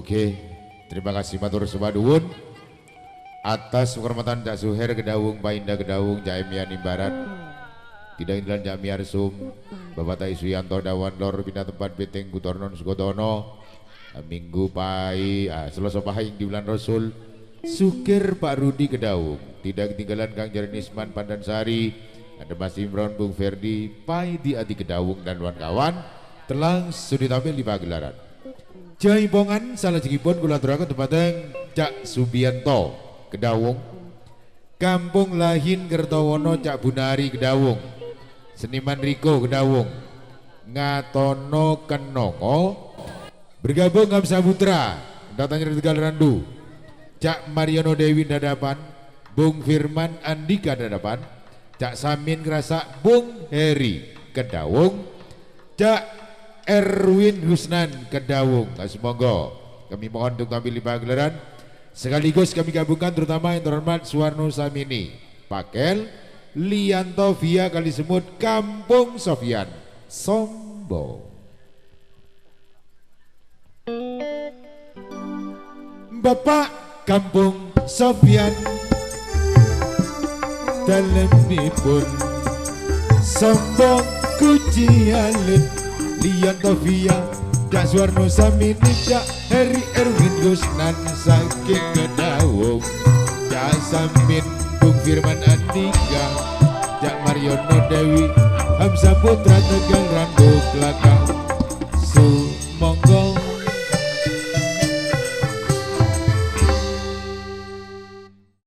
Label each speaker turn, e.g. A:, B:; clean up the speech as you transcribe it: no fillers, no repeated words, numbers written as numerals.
A: Oke, terima kasih matur sepaduwun atas kehormatan Cak Suher Gedawung, Pak Indah Gedawung, Cak Emiani Barat, Tidak Indran Cak Miarsum, Bapak Tai Suyanto Dawan Lor, Pindah Tempat Beteng Kutornon Sukotono, Minggu Pai, Selasa Pahing di bulan Rasul, Sukir Pak Rudi Gedawung, tidak ketinggalan Kang Jarinisman Pandansari, ada Mas Imron, Bung Ferdi, Pai di Adi Gedawung dan kawan-kawan, telah sudah tampil di pagelaran. Jaipongan salah jengipun kula aturaken dumateng Cak Subianto Gedawung, Kampung Lahin Kertowono Cak Bunari Gedawung, Seniman Riko Gedawung, Ngatono Kenongo, bergabung Ngam Saputra, datangnya dari Tegal Randu, Cak Mariono Dewi Dadapan, Bung Firman Andika Dadapan, Cak Samin Kerasak, Bung Heri Gedawung, Cak Erwin Husnan Gedawung. Semoga kami mohon untuk tampil di pagelaran, sekaligus kami gabungkan terutama yang terhormat Suwarno Samini, Pakel, Lianto Via Kalisemut, Kampung Sofian, Sombo. Bapak Kampung Sofian dalemipun Sombo Kucialit, Lianto Via, Cak Suwarno Samini, Cak Heri Erwin Gusnan saking Gedawung, Cak Samin, Bung Firman Andika, Cak Mariono Dewi, Hamzah Putra Tegal Randu Kelakang,